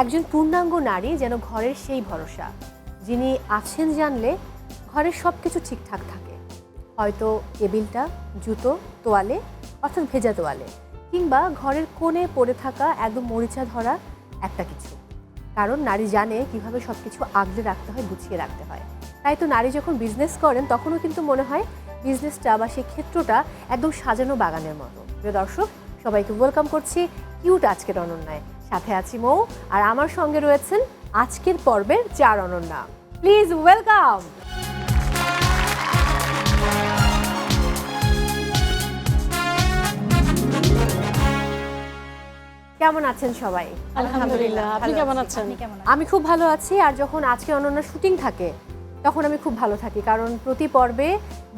একজন পূর্ণাঙ্গ নারী যেন ঘরের সেই ভরসা, যিনি আছেন জানলে ঘরের সব কিছু ঠিকঠাক থাকে। হয়তো টেবিলটা, জুতো, তোয়ালে অর্থাৎ ভেজা তোয়ালে, কিংবা ঘরের কোণে পড়ে থাকা একদম মরিচা ধরা একটা কিছু। কারণ নারী জানে কিভাবে সব কিছু আগলে রাখতে হয়, গুছিয়ে রাখতে হয়। তাই তো নারী যখন বিজনেস করেন তখনও কিন্তু মনে হয় বিজনেসটা বা সেই ক্ষেত্রটা একদম সাজানো বাগানের মতো। প্রিয় দর্শক, সবাইকে ওয়েলকাম করছি কিউট আজকের অনন্যায়। সাথে আছি মৌ, আর আমার সঙ্গে রয়েছেন আজকের পর্বের 4 অনন্যা। Please welcome. কেমন আছেন সবাই? আলহামদুলিল্লাহ। আপনি কেমন আছেন? আমি খুব ভালো আছি। আর যখন আজকে অনন্যা শুটিং থাকে তখন আমি খুব ভালো থাকি, কারণ প্রতি পর্বে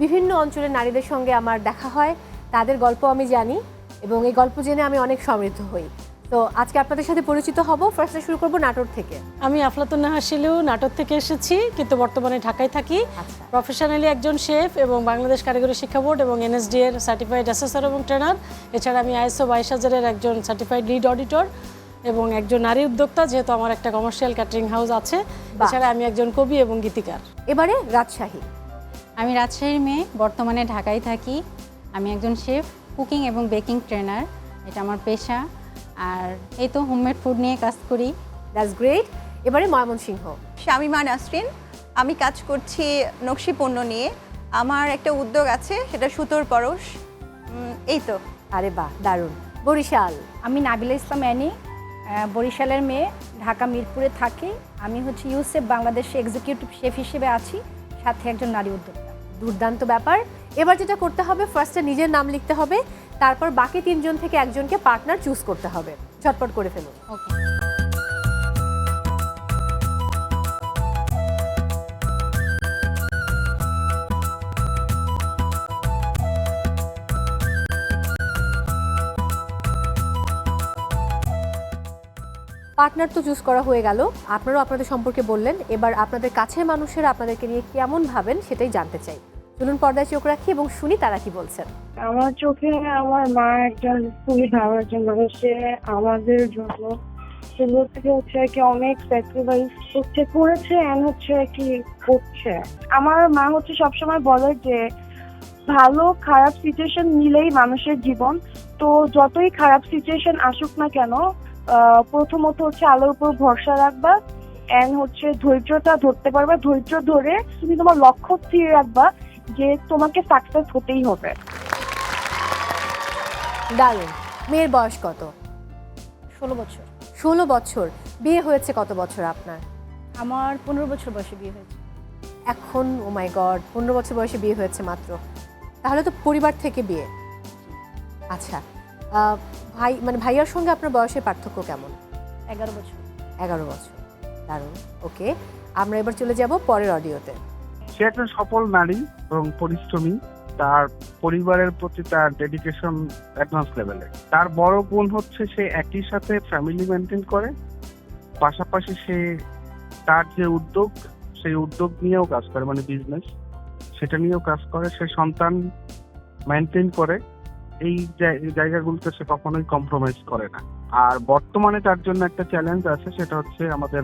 বিভিন্ন অঞ্চলের নারীদের সঙ্গে আমার দেখা হয়, তাদের গল্প আমি জানি এবং এই গল্প জেনে আমি অনেক সমৃদ্ধ হই। তো আজকে আপনাদের সাথে পরিচিত হব। ফার্স্টে শুরু করব নাটোর থেকে। আমি আফলাতুন নাহার শিলু, নাটোর থেকে এসেছি, কিন্তু বর্তমানে ঢাকায় থাকি। প্রফেশনালি একজন শেফ এবং বাংলাদেশ কারিগরি শিক্ষা বোর্ড এবং এনএসডি এর সার্টিফাইড অ্যাসেসর এবং ট্রেনার। এছাড়া আমি ISO 22000 এর একজন সার্টিফাইড লিড অডিটর এবং একজন নারী উদ্যোক্তা, যেহেতু আমার একটা কমার্শিয়াল ক্যাটারিং হাউস আছে। এছাড়া আমি একজন কবি এবং গীতিকার। এবারে রাজশাহী। আমি রাজশাহীর মেয়ে, বর্তমানে ঢাকায় থাকি। আমি একজন শেফ, কুকিং এবং বেকিং ট্রেনার, এটা আমার পেশা। আর এই তো হোমমেড ফুড নিয়ে কাজ করি। That's great. এবারে ময়মনসিংহ। শামিমা নাসরিন, আমি কাজ করছি নকশি পণ্য নিয়ে। আমার একটা উদ্যোগ আছে, সেটা সুতোর পরশ। এই তো। আরে বাহ, দারুণ। বরিশাল। আমি নাবিলা ইসলাম অ্যানি, বরিশালের মেয়ে, ঢাকা মিরপুরে থাকি। আমি হচ্ছে ইউসেফ বাংলাদেশে এক্সিকিউটিভ শেফ হিসেবে আছি, সাথে একজন নারী উদ্যোক্তা। দুর্দান্ত ব্যাপার। এবার যেটা করতে হবে, ফার্স্টে নিজের নাম লিখতে হবে, তারপর বাকি 3 জন থেকে একজনকে পার্টনার চুজ করতে হবে। ঝটপট করে ফেলুন। ওকে। পার্টনার তো চুজ করা হয়ে গেল, আপনারাও আপনাদের সম্পর্কে বললেন। এবার আপনাদের কাছের মানুষেরা আপনাদেরকে নিয়ে কেমন ভাবেন সেটাই জানতে চাই। চলুন পর্দায় চোখ রাখি এবং শুনি তারা কি বলছেন। আমার চোখে আমার মা একজন খুবই ভালো একজন মানুষ। সে আমাদের জন্য সেগুলো থেকে হচ্ছে কি অনেক স্যাক্রিফাইস করেছে এন্ড হচ্ছে কি করছে। আমার মা হচ্ছে সবসময় বলে যে ভালো খারাপ সিচুয়েশন মিলেই মানুষের জীবন। তো যতই খারাপ সিচুয়েশন আসুক না কেন, প্রথমত হচ্ছে আলোর উপর ভরসা রাখবা এন্ড হচ্ছে ধৈর্যটা ধরতে পারবা। ধৈর্য ধরে তুমি তোমার লক্ষ্য স্থির রাখবা যে তোমাকে সাকসেস হতেই হবে। দারুণ। মেয়ের বয়স কত? 16 বছর। 16 বছর। বিয়ে হয়েছে কত বছর আপনার? আমার 15 বছর বয়সে বিয়ে হয়েছে। এখন ও মাই গড, 15 বছর বয়সে বিয়ে হয়েছে মাত্র। তাহলে তো পরিবার থেকে বিয়ে। আচ্ছা, ভাইয়ার সঙ্গে আপনার বয়সের পার্থক্য কেমন? 11 বছর। 11 বছর। দারুণ। ওকে, আমরা এবার চলে যাব পরের অডিওতে। সে একটা সফল নারী এবং পরিশ্রমী। তার পরিবারের প্রতি তার ডেডিকেশন অ্যাডভান্স লেভেলে। তার বড় গুণ হচ্ছে সে একই সাথে ফ্যামিলি মেনটেন করে, পাশাপাশি সে তার যে উদ্যোগ সেই উদ্যোগ নিয়েও কাজ করে, মানে বিজনেস, সেটা নিয়েও কাজ করে। সে সন্তান মেনটেন করে। এই জায়গাগুলোতে সে কখনোই কম্প্রোমাইজ করে না। আর বর্তমানে তার জন্য একটা চ্যালেঞ্জ আছে, সেটা হচ্ছে আমাদের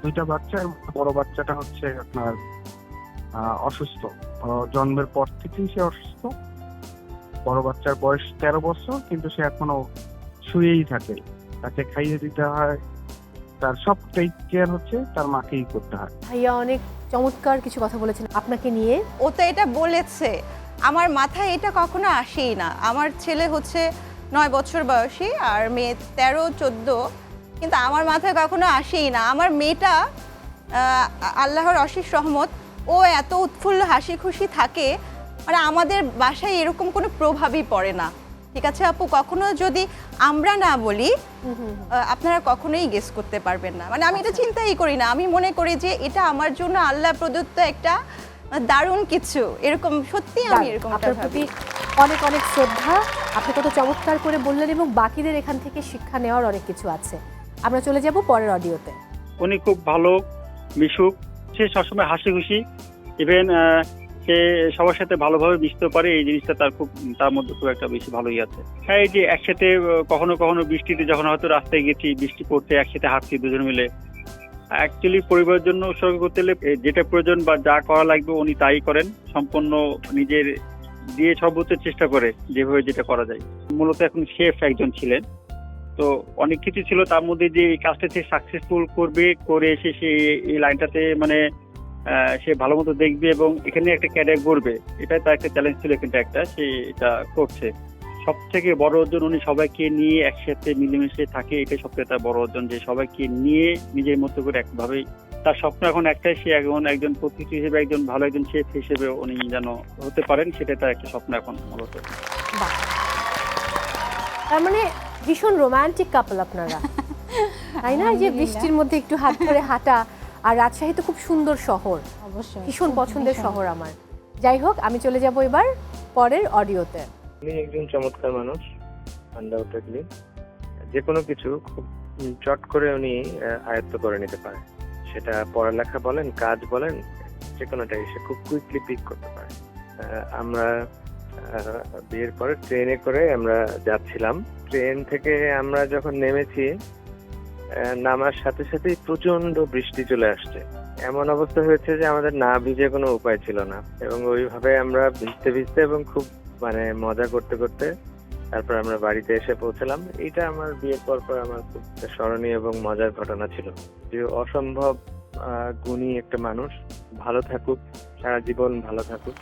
2টা বাচ্চা। বড় বাচ্চাটা হচ্ছে আপনার অসুস্থ, জন্মের পর থেকেই সে অসুস্থ। বড় বাচ্চার বয়স 13 বছর, কিন্তু সে এখনো শুয়েই থাকে। তাকে খাইয়ে দিতে হয়, তার সব টেক কেয়ার হচ্ছে তার মাকেই করতে হয়। ভাইয়া অনেক চমৎকার কিছু কথা বলেছেন আপনাকে নিয়ে। ও তো এটা বলেছে, আমার মাথায় এটা কখনো আসেই না। আমার ছেলে হচ্ছে 9 বছর বয়সী আর মেয়ে 13-14, কিন্তু আমার মাথায় কখনো আসেই না। আমার মেয়েটা আল্লাহর অশেষ রহমত, ও এত উৎফুল্ল হাসি খুশি থাকে, মানে আমাদের বাসায় এরকম কোনো প্রভাবই পড়ে না। ঠিক আছে আপু, কখনো যদি আমরা না বলি আপনারা কখনোই গেস করতে পারবেন না। মানে আমি এটা চিন্তাই করি না। আমি মনে করি যে এটা আমার জন্য আল্লাহ প্রদত্ত একটা দারুণ কিছু। এরকম সত্যি আমি এরকম আপনার প্রতি অনেক অনেক শ্রদ্ধা। আপনি কত চমৎকার করে বললেন এবং বাকিদের এখান থেকে শিক্ষা নেওয়ার অনেক কিছু আছে। আমরা চলে যাব পরের অডিওতে। উনি খুব ভালো মিশুক, সে সবসময় হাসি খুশি। ইভেন সে সবার সাথে ভালোভাবে মিশতে পারে, এই জিনিসটা তার মধ্যে খুব একটা বেশি ভালোই আছে। হ্যাঁ, এই যে একসাথে কখনো কখনো বৃষ্টিতে যখন হয়তো রাস্তায় গেছি, বৃষ্টি পড়তে একসাথে হাঁটছি দুজন মিলে। অ্যাকচুয়ালি পরিবারের জন্য উৎসর্গ করতে হলে যেটা প্রয়োজন বা যা করা লাগবে উনি তাই করেন, সম্পূর্ণ নিজের দিয়ে সর্বোচ্চ চেষ্টা করে যেভাবে যেটা করা যায়। মূলত এখন শেফ একজন ছিলেন, তো অনেক কিছু ছিল তার মধ্যে যে এই কাজটা সে সাকসেসফুল করে এসে সে এই লাইনটাতে মানে সে ভালো মতো দেখবে এবং এখানে একটা ক্যারিয়ার গড়বে, এটাই তার একটা চ্যালেঞ্জ ছিল, কিন্তু সে এটা করছে। সব থেকে বড় অর্জন উনি সবাইকে নিয়ে একসাথে মিলেমিশে থাকে, এটাই সবথেকে তার বড় অর্জন, যে সবাইকে নিয়ে নিজের মতো করে একভাবেই তার স্বপ্ন এখন একটাই, সে একজন প্রতিনিধি হিসেবে ভালো একজন শেফ হিসেবে উনি যেন হতে পারেন, সেটা তার একটা স্বপ্ন এখন মূলত। বাহ, তার মানে ভীষণ রোমান্টিক কাপল আপনারা, তাই না? এই যে বৃষ্টির মধ্যে একটু হাত ধরে হাঁটা, আর রাজশাহী তো খুব সুন্দর শহর, অবশ্যই ভীষণ পছন্দের শহর আমার। যাই হোক, আমি চলে যাব এবার পরের অডিওতে। উনি একজন চমৎকার মানুষ, আনডাউটেডলি যে কোনো কিছু খুব চট করে উনি আয়ত্ত করে নিতে পারে, সেটা পড়ালেখা বলেন, কাজ বলেন, যে কোনোটাই সে খুব কুইকলি পিক করতে পারে। আমরা বিয়ের পরে ট্রেনে করে আমরা যাচ্ছিলাম, ট্রেন থেকে আমরা যখন নেমেছি নামার সাথে সাথেই প্রচন্ড বৃষ্টি চলে আসছে। এমন অবস্থা হয়েছে যে আমাদের না ভিজে কোনো উপায় ছিল না, এবং ওইভাবে আমরা ভিজতে ভিজতে এবং খুব মানে মজা করতে করতে তারপর আমরা বাড়িতে এসে পৌঁছলাম। এইটা আমার বিয়ের পর আমার খুব স্মরণীয় এবং মজার ঘটনা ছিল। যে অসম্ভব গুণী একটা মানুষ, ভালো থাকুক, সারা জীবন ভালো থাকুক।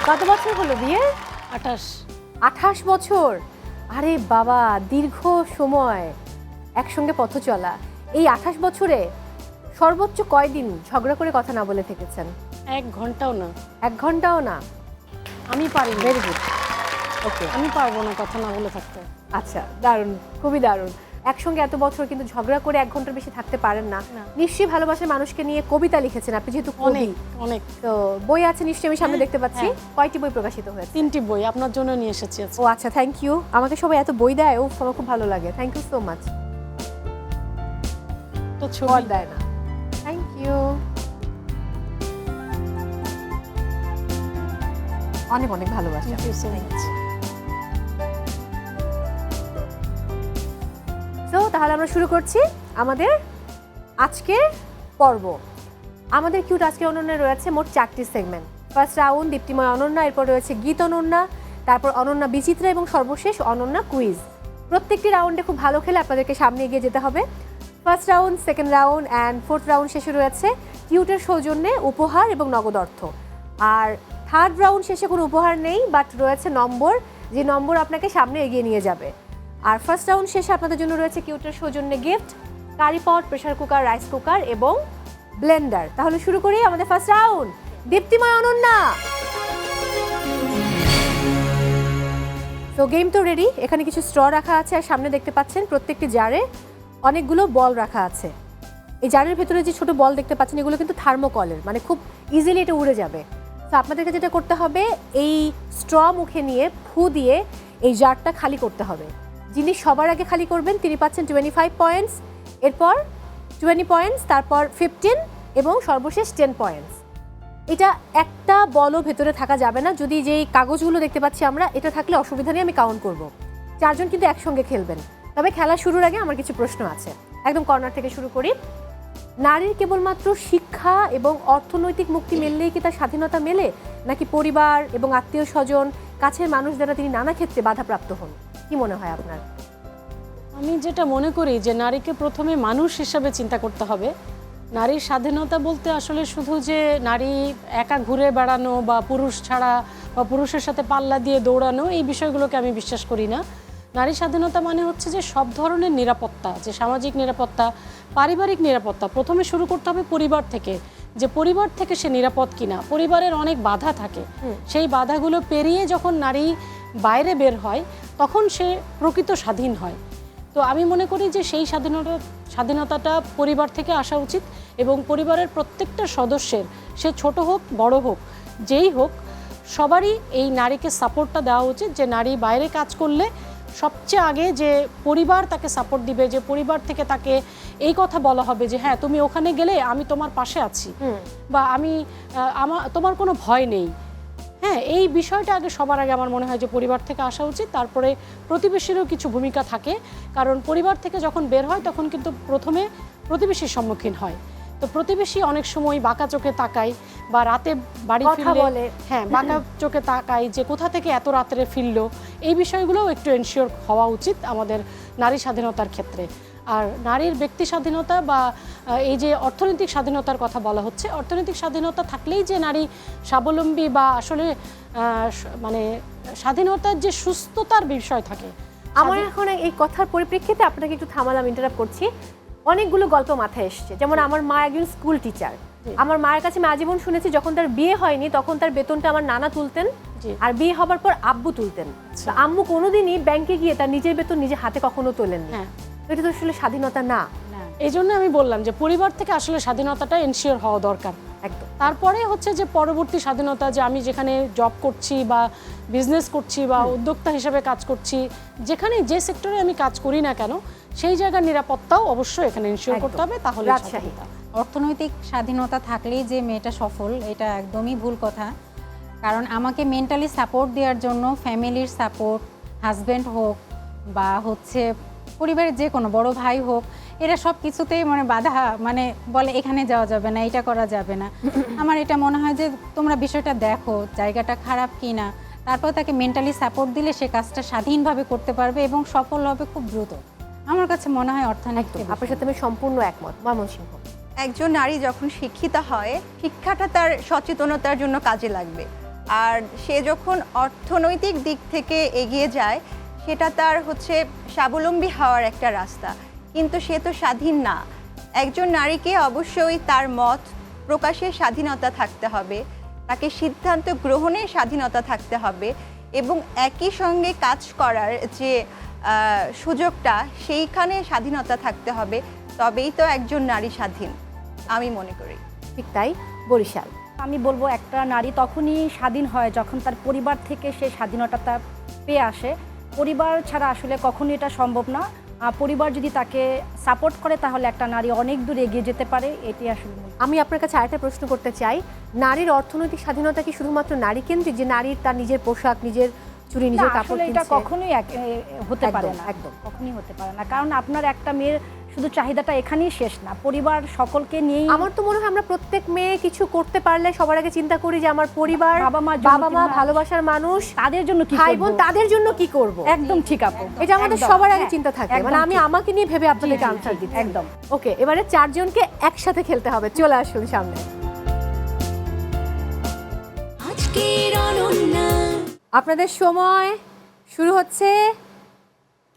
কত বছর হলো বিয়ে? 28 বছর। আরে বাবা, দীর্ঘ সময় একসঙ্গে পথ চলা। এই 28 বছরে সর্বোচ্চ কয়দিন ঝগড়া করে কথা না বলে থেকেছেন? 1 ঘন্টাও না। 1 ঘন্টাও না? আমি পারি, ভেরি গুড। ওকে, আমি পারবো না কথা না বলে থাকতে। আচ্ছা, দারুণ, খুবই দারুণ। একসঙ্গে এত বছর কিন্তু ঝগড়া করে 1 ঘন্টার বেশি থাকতে পারেন না। নিশ্চয়ই ভালোবাসার মানুষকে নিয়ে কবিতা লিখেছেন আপনি, যেহেতু কবি। অনেক। তো বই আছে নিশ্চয়ই, আমি সামনে দেখতে পাচ্ছি। কয়টি বই প্রকাশিত হয়েছে? 3টি বই আপনার জন্য নিয়ে এসেছি। ও আচ্ছা, থ্যাংক ইউ। আমাকে সবাই এত বই দেয়, ও আমার খুব ভালো লাগে। Thank you so much. তো ছবি দেয় না। থ্যাংক ইউ, অনেক অনেক ভালোবাসা। Thank you so much. তো তাহলে আমরা শুরু করছি আমাদের আজকের পর্ব। আমাদের কিউট আজকে অনন্যা রয়েছে মোট 4টি সেগমেন্ট। ফার্স্ট রাউন্ড দীপ্তিময় অনন্যা, এরপর রয়েছে গীত অনন্যা, তারপর অনন্যা বিচিত্রা এবং সর্বশেষ অনন্যা কুইজ। প্রত্যেকটি রাউন্ডে খুব ভালো খেলে আপনাদেরকে সামনে এগিয়ে যেতে হবে। First round, second round and fourth round শেষে রয়েছে কিউটের সৌজন্যে উপহার এবং নগদ অর্থ। আর থার্ড রাউন্ড শেষে কোনো উপহার নেই, বাট রয়েছে নম্বর, যে নম্বর আপনাকে সামনে এগিয়ে নিয়ে যাবে। আর ফার্স্ট রাউন্ড শেষে আপনাদের জন্য রয়েছে কিউটের সৌজন্যে গিফট, কারি পট, প্রেসার কুকার, রাইস কুকার এবং ব্লেন্ডার। তাহলে শুরু করি আমাদের ফার্স্ট রাউন্ড। দীপ্তিময় অনন্যা, তো গেম তো রেডি। এখানে কিছু স্ট্র রাখা আছে, আর সামনে দেখতে পাচ্ছেন প্রত্যেকটি জারে অনেকগুলো বল রাখা আছে। এই জারের ভেতরে যে ছোট বল দেখতে পাচ্ছেন, এগুলো কিন্তু থার্মোকলের, মানে খুব ইজিলি এটা উড়ে যাবে। তো আপনাদেরকে যেটা করতে হবে, এই স্ট্র মুখে নিয়ে ফু দিয়ে এই জারটা খালি করতে হবে। যিনি সবার আগে খালি করবেন তিনি পাচ্ছেন 25 পয়েন্টস, এরপর 20 পয়েন্টস, তারপর 15 এবং সর্বশেষ 10 পয়েন্টস। এটা একটা বলও ভেতরে থাকা যাবে না। যদি যেই কাগজগুলো দেখতে পাচ্ছি আমরা, এটা থাকলে অসুবিধা নেই, আমি কাউন্ট করব। 4 জন কিন্তু একসঙ্গে খেলবেন। তবে খেলা শুরুর আগে আমার কিছু প্রশ্ন আছে। একদম কর্নার থেকে শুরু করি। নারীর কেবলমাত্র শিক্ষা এবং অর্থনৈতিক মুক্তি মিললেই কি তার স্বাধীনতা মেলে, নাকি পরিবার এবং আত্মীয় স্বজন, কাছের মানুষ দ্বারা তিনি নানা ক্ষেত্রে বাধাপ্রাপ্ত হন? কি মনে হয় আপনার? আমি যেটা মনে করি যে নারীকে প্রথমে মানুষ হিসাবে চিন্তা করতে হবে। নারীর স্বাধীনতা বলতে আসলে শুধু যে নারী একা ঘুরে বেড়ানো বা পুরুষ ছাড়া বা পুরুষের সাথে পাল্লা দিয়ে দৌড়ানো, এই বিষয়গুলোকে আমি বিশ্বাস করি না। নারী স্বাধীনতা মানে হচ্ছে যে সব ধরনের নিরাপত্তা, যে সামাজিক নিরাপত্তা, পারিবারিক নিরাপত্তা, প্রথমে শুরু করতে হবে পরিবার থেকে, যে পরিবার থেকে সে নিরাপদ কিনা। পরিবারের অনেক বাধা থাকে, সেই বাধাগুলো পেরিয়ে যখন নারী বাইরে বের হয় তখন সে প্রকৃত স্বাধীন হয়। তো আমি মনে করি যে সেই স্বাধীনতাটা পরিবার থেকে আসা উচিত, এবং পরিবারের প্রত্যেকটা সদস্যের, সে ছোট হোক বড় হোক যেই হোক, সবারই এই নারীকে সাপোর্টটা দেওয়া উচিত, যে নারী বাইরে কাজ করলে সবচেয়ে আগে যে পরিবার তাকে সাপোর্ট দিবে, যে পরিবার থেকে তাকে এই কথা বলা হবে যে হ্যাঁ তুমি ওখানে গেলে আমি তোমার পাশে আছি, বা আমি তোমার কোনো ভয় নেই, হ্যাঁ, এই বিষয়টা আগে সবার আগে আমার মনে হয় যে পরিবার থেকে আসা উচিত। তারপরে প্রতিবেশীরও কিছু ভূমিকা থাকে, কারণ পরিবার থেকে যখন বের হয় তখন কিন্তু প্রথমে প্রতিবেশীর সম্মুখীন হয়। তো প্রতিবেশী অনেক সময় বাঁকা চোখে তাকায়, বা রাতে বাড়ি ফিরলে হ্যাঁ বাঁকা চোখে তাকায় যে কোথা থেকে এত রাত্রে ফিরলো। এই বিষয়গুলোও একটু এনশিওর হওয়া উচিত আমাদের নারী স্বাধীনতার ক্ষেত্রে। আর নারীর ব্যক্তি স্বাধীনতা বা এই যে অর্থনৈতিক স্বাধীনতার কথা বলা হচ্ছে, অর্থনৈতিক স্বাধীনতা থাকলেই যে নারী স্বাবলম্বী বা আসলে মানে স্বাধীনতার যে সুস্থতার বিষয় থাকে। আমার এখন এই কথার পরিপ্রেক্ষিতে আপনাকে একটু থামালাম, ইন্টারাপ্ট করছি। অনেকগুলো গল্প মাথায় এসছে, যেমন আমার মা একজন স্কুল টিচার। আমার মায়ের কাছে আমি আজীবন শুনেছি যখন তার বিয়ে হয়নি তখন তার বেতনটা আমার নানা তুলতেন, আর বিয়ে হবার পর আব্বু তুলতেন। আম্মু কোনোদিনই ব্যাংকে গিয়ে তার নিজের বেতন নিজে হাতে কখনো তোলেননি। এটা তো আসলে স্বাধীনতা না। এই জন্য আমি বললাম যে পরিবার থেকে আসলে স্বাধীনতাটা এনশিওর হওয়া দরকার একদম। তারপরে হচ্ছে যে পরবর্তী স্বাধীনতা, যে আমি যেখানে জব করছি বা বিজনেস করছি বা উদ্যোক্তা হিসেবে কাজ করছি, যেখানে যে সেক্টরে আমি কাজ করি না কেন সেই জায়গার নিরাপত্তাও অবশ্যই এখানে এনশিওর করতে হবে। তাহলে অর্থনৈতিক স্বাধীনতা থাকলেই যে মেয়েটা সফল, এটা একদমই ভুল কথা। কারণ আমাকে মেন্টালি সাপোর্ট দেওয়ার জন্য ফ্যামিলির সাপোর্ট, হাজব্যান্ড হোক বা হচ্ছে পরিবারের যে কোনো বড় ভাই হোক, এরা সব কিছুতেই মানে বাধা, মানে বলে এখানে যাওয়া যাবে না, এটা করা যাবে না। আমার এটা মনে হয় যে তোমরা বিষয়টা দেখো জায়গাটা খারাপ কি না, তারপর তাকে মেন্টালি সাপোর্ট দিলে সে কাজটা স্বাধীনভাবে করতে পারবে এবং সফল হবে খুব দ্রুত। আমার কাছে মনে হয় অর্থনৈতিক। আপনার সাথে আমি সম্পূর্ণ একমত। ময়মনসিংহ, একজন নারী যখন শিক্ষিত হয়, শিক্ষাটা তার সচেতনতার জন্য কাজে লাগবে। আর সে যখন অর্থনৈতিক দিক থেকে এগিয়ে যায়, সেটা তার হচ্ছে স্বাবলম্বী হওয়ার একটা রাস্তা। কিন্তু সে তো স্বাধীন না। একজন নারীকে অবশ্যই তার মত প্রকাশের স্বাধীনতা থাকতে হবে, তাকে সিদ্ধান্ত গ্রহণের স্বাধীনতা থাকতে হবে, এবং একই সঙ্গে কাজ করার যে সুযোগটা সেইখানে স্বাধীনতা থাকতে হবে। তবেই তো একজন নারী স্বাধীন, আমি মনে করি। ঠিক তাই। বরিশাল, আমি বলবো একটা নারী তখনই স্বাধীন হয় যখন তার পরিবার থেকে সে স্বাধীনতাটা পেয়ে আসে। পরিবার ছাড়া আসলে কখনোই এটা সম্ভব না। পরিবার যদি তাকে সাপোর্ট করে তাহলে একটা নারী অনেক দূর এগিয়ে যেতে পারে। এটি আসলে আমি আপনার কাছে আরেকটা প্রশ্ন করতে চাই, নারীর অর্থনৈতিক স্বাধীনতা কি শুধুমাত্র নারী কেন্দ্রিক, যে নারীর তার নিজের পোশাক, নিজের চুরি, নিজের কাপড় কিনছে? এটা কখনোই হতে পারে না, একদম কখনোই হতে পারে না। কারণ আপনার একটা মেয়ের শুধু চাহিদাটা এখানেই শেষ না, পরিবার সকলকে নিয়েই। আমার তো মনে হয় আমরা প্রত্যেক মেয়ে কিছু করতে পারলে সবার আগে চিন্তা করি যে আমার পরিবার, বাবা মা, ভালোবাসার মানুষ, তাদের জন্য কি, ভাই বোন, তাদের জন্য কি করব। একদম ঠিক আপু, এটা আমাদের সবার আগে চিন্তা থাকে। মানে আমি আমাকে নিয়ে ভেবে আপনাদেরকে আনসার দিচ্ছি। একদম ওকে, এবারে চারজনকে একসাথে খেলতে হবে। চলে আসুন সামনে। আপনাদের সময় শুরু হচ্ছে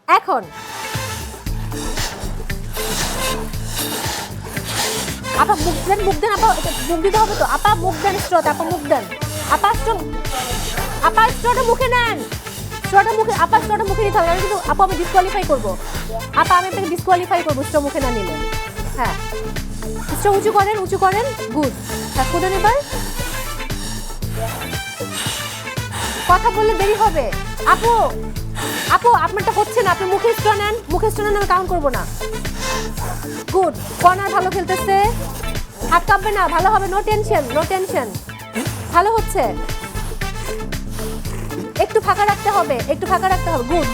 এখন। আপা মুখ দেন, আপা মুখ দিতে হবে তো। আপা মুখ দেন, স্ট্রোট, আপা মুখ দেন। আপা স্ট্রোটা মুখে নেন, স্ট্রোটা মুখে, আপা স্ট্রোটা মুখে নিতে হবে। কিন্তু আপা আমি ডিসকোয়ালিফাই করবো, আপা আমি আপনাকে ডিসকোয়ালিফাই করবো স্ট্রো মুখে না নিলে। হ্যাঁ, স্ট্রো উঁচু করেন, গুড। হ্যাঁ, ফুটেন এবার। কথা বললে দেরি হবে। আপু আপনারটা হচ্ছে না, আপনি মুখে স্ট্রো নেন, আমি কাউন্ট করবো না। গুড, কর্নার ভালো খেলতেছে, হাত কাঁপবে না, ভালো হবে। নো টেনশন, ভালো হচ্ছে। একটু ফাঁকা রাখতে হবে,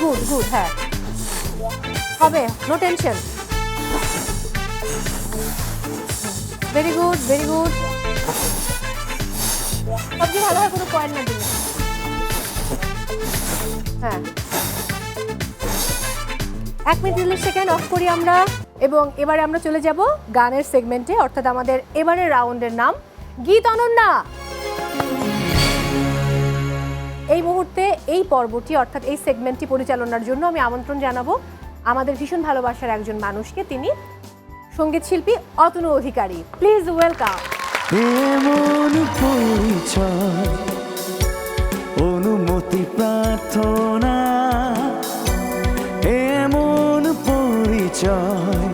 গুড। হ্যাঁ, হবে, নো টেনশন। Very good. সবচেয়ে ভালো হয় কোনো পয়েন্ট না দিলে। হ্যাঁ, 1 মিনিট 30 সেকেন্ড অফ করি আমরা, এবং এবারে আমরা চলে যাব গানের সেগমেন্টে। অর্থাৎ আমাদের এবারের রাউন্ডের নাম গীত অনন্যা। এই মুহূর্তে এই পর্বটি অর্থাৎ এই সেগমেন্টটি পরিচালনার জন্য আমি আমন্ত্রণ জানাবো আমাদের ভীষণ ভালোবাসার একজন মানুষকে। তিনি সঙ্গীত শিল্পী অতনু অধিকারী। Please welcome. অনুমতি প্রার্থনা, এমন পরিচয়,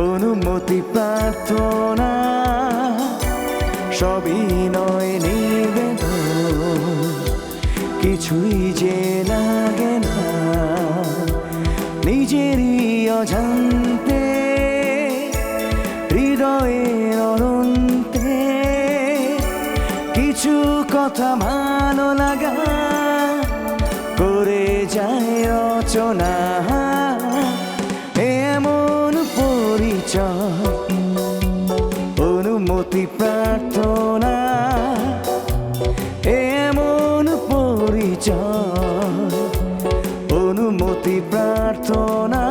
অনুমতি প্রার্থনা, সবই নয় নিবেদন, কিছুই যে লাগে না। নিজেরই অজান্তে হৃদয়ের অনন্তে কিছু কথা ভালো লাগা করে যায় রচনা এমন পরিচয় অনুমতি প্রার্থনা এমন পরিচয় অনুমতি প্রার্থনা।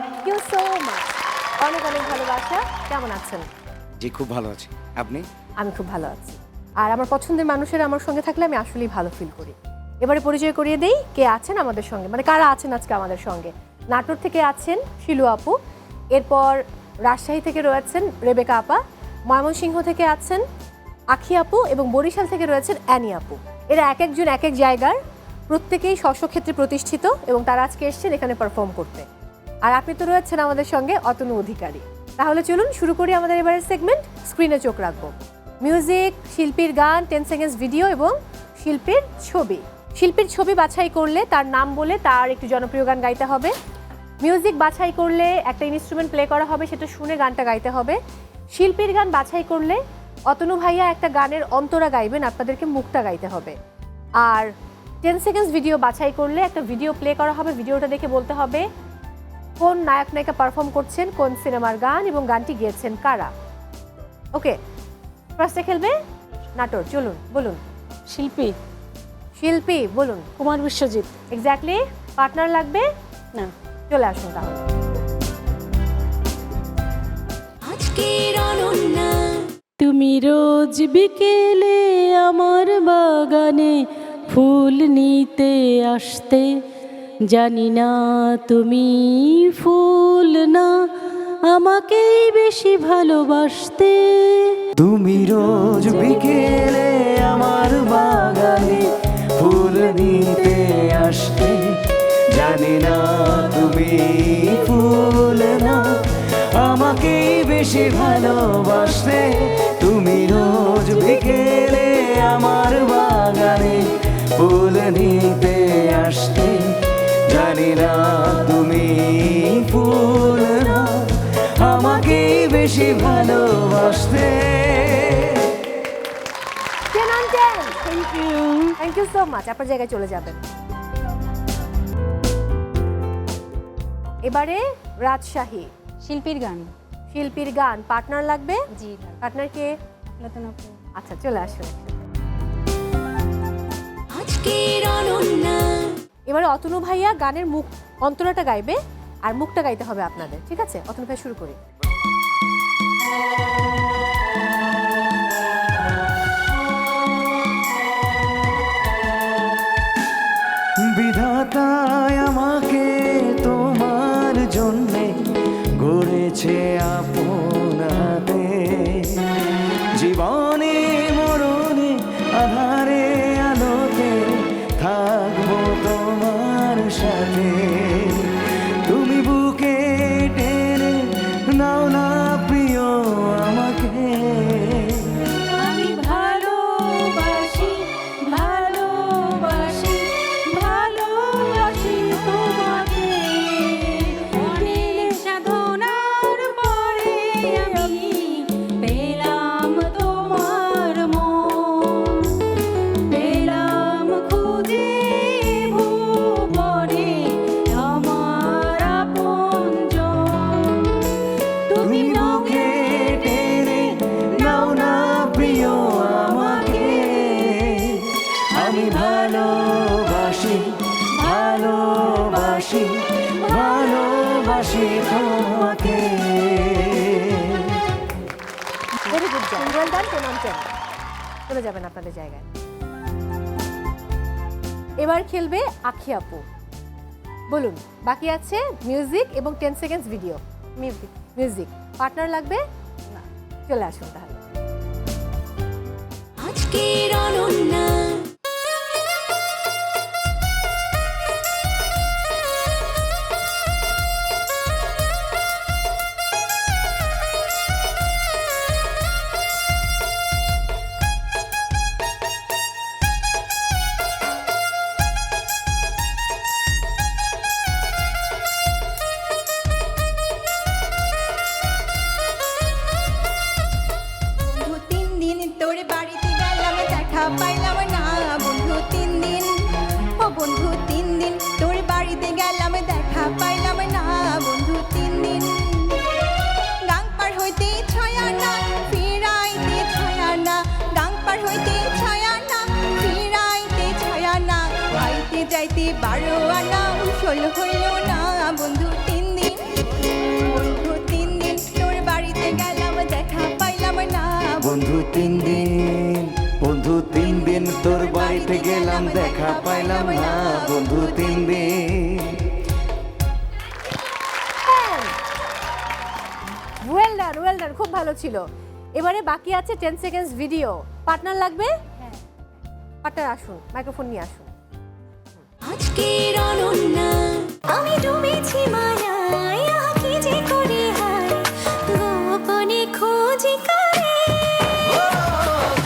থ্যাংক ইউ সো মাচ, অনেক অনেক ভালোবাসা। কেমন আছেন? জি খুব ভালো আছি, আপনি? আমি খুব ভালো আছি। আর আমার পছন্দের মানুষেরা আমার সঙ্গে থাকলে আমি আসলেই ভালো ফিল করি। এবারে পরিচয় করিয়ে দেই কে আছেন আমাদের সঙ্গে, মানে কারা আছেন আজকে আমাদের সঙ্গে। নাটোর থেকে আছেন শিলু আপু, এরপর রাজশাহী থেকে রয়েছেন রেবেকা আপা, ময়মনসিংহ থেকে আছেন আখি আপু এবং বরিশাল থেকে রয়েছেন অ্যানি আপু। এরা এক একজন এক এক জায়গার, প্রত্যেকেই স্বস্বক্ষেত্রে প্রতিষ্ঠিত এবং তারা আজকে এসেছেন এখানে পারফর্ম করতে। আর আপনি তো রয়েছেন আমাদের সঙ্গে অতনু অধিকারী। তাহলে চলুন শুরু করি আমাদের এবারের সেগমেন্ট। স্ক্রিনে চোখ রাখবো। মিউজিক, শিল্পীর গান, 10 সেকেন্ডস ভিডিও এবং শিল্পীর ছবি। শিল্পীর ছবি বাছাই করলে তার নাম বলে তার একটি জনপ্রিয় গান গাইতে হবে। মিউজিক বাছাই করলে একটা ইনস্ট্রুমেন্ট প্লে করা হবে, সেটা শুনে গানটা গাইতে হবে। শিল্পীর গান বাছাই করলে অতনু ভাইয়া একটা গানের অন্তরা গাইবেন, আপনাদেরকে মুখটা গাইতে হবে। আর 10 সেকেন্ডস ভিডিও বাছাই করলে একটা ভিডিও প্লে করা হবে, ভিডিওটা দেখে বলতে হবে কোন নায়ক নায়িকা পারফর্ম করছেন, কোন সিনেমার গান এবং গানটি গেয়েছেন কারা। ওকে, ফার্স্টে খেলবে নাটোর। চলুন বলুন। শিল্পী শিল্পী বলুন। কুমার বিশ্বজিৎ। এক্স্যাক্টলি। পার্টনার লাগবে না। চলে আসুন তাহলে। তুমি রোজ বিকেলে আমার বাগানে ফুল নিতে আসতে, জানি না তুমি ফুল না আমাকেই বেশি ভালোবাসতে। তুমি রোজ বিকেলে আমার বাগানে ফুল নিতে আসতে, জানি না তুমি ফুল না আমাকেই বেশি ভালোবাসতে। তুমি রোজ বিকেলে আমার বাগানে ফুল নিতে আসতে, জানি না তুমি ফুল না আমাকেই বেশি ভালোবাসতে। Thank you so much. আপনার জায়গায় চলে যাবেন। এবারে রাজশাহী। শিল্পীর গান। শিল্পীর গান। পার্টনার লাগবে? জি। পার্টনার কে? আফলাতুন আপু। আচ্ছা চলে আসুন। এবারে অতনু ভাইয়া গানের মুখ অন্তরাটা গাইবে আর মুখটা গাইতে হবে আপনাদের, ঠিক আছে? অতনু ভাই শুরু করি। বিধাতায় আমাকে তোমার জন্যে গড়েছে আপন হাতে, জীবনে মরণে আধারে আলোতে থাকবো তোমার সাথে। তুমি বুকে টেনে নাও না প্রিয় আমাকে, আমি ভালোবাসি ভালোবাসি ভালোবাসি তোমাকে, অনেক সাধনার পরে আমি পেলাম তোমার মন, পেলাম খুঁজে ভুবনে আমার আপনজন। তুমি বুকে টেনে নাও না প্রিয় আমাকে, আমি ভালোবাসি ভালোবাসি ভালোবাসি তোমাকে। Very good job, well done. 10 on 10। চলে যাবেন আপনাদের জায়গায়। এবার খেলবে আখি আপু। বলুন, বাকি আছে মিউজিক এবং 10 seconds video. Music. Music. Partner লাগবে? না। চলে আসুন তাহলে। হইল না বন্ধু 3 দিন, বন্ধু 3 দিন তোর বাড়িতে গেলাম দেখা পাইলাম না বন্ধু 3 দিন, বন্ধু 3 দিন তোর বাড়িতে গেলাম দেখা পাইলাম না বন্ধু 3 দিন। ওয়েল ডান, খুব ভালো ছিল। এবারে বাকি আছে 10 সেকেন্ডস ভিডিও। পার্টনার লাগবে? হ্যাঁ, পার্টনার আসুন, মাইক্রোফোন নিয়ে আসুন। আজকের অনন্যা আমি ডুবেছি মায়ায়, আহা কি যে করে হায় গোপনে খোঁজি করে।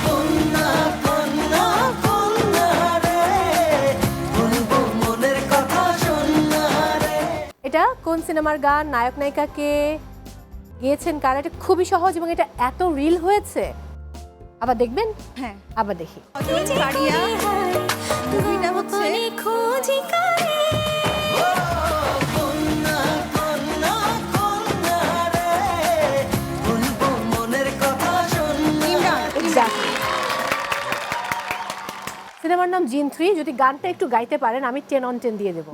কন্যা কন্যা কন্যা রে, বলবো মনের কথা শোনা রে। এটা কোন সিনেমার গান, নায়ক নায়িকাকে গেয়েছেন কারা? এটা খুবই সহজ এবং এটা এত রিল হয়েছে। আবার দেখবেন? হ্যাঁ আবার দেখি। অজয় কারিয়া মুভিটা হচ্ছে গোপনে খোঁজি করে। কন্যা কন্যা কন্যা রে, বলবো মনের কথা শোনা। এক্স্যাক্টলি। সিনেমার নাম জিন 3। যদি গানটা একটু গাইতে পারেন আমি 10 on 10 দিয়ে দেবো।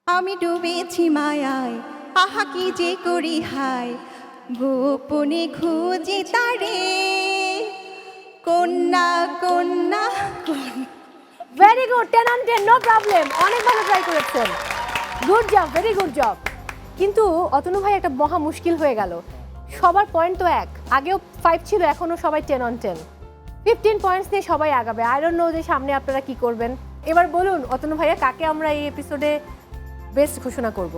আমি ডুবেছি মায়ায়, আহা কি যে করি হায় গোপনে খুঁজি তারে কন্যা কন্যা very good, 10 on 10, no problem. অনেক ভালো ট্রাই করেছেন, good job, very good job. কিন্তু অতনু ভাই একটা মহা মুশকিল হয়ে গেল। সবার পয়েন্ট তো এক, আগেও 5 ছিল, এখনও সবাই 10 on 10। 15 পয়েন্টস নিয়ে সবাই আগাবে। আই ডোন্ট নো যে সামনে আপনারা কি করবেন। এবার বলুন অতনু ভাইয়া, কাকে আমরা এই এপিসোডে বেস্ট ঘোষণা করব?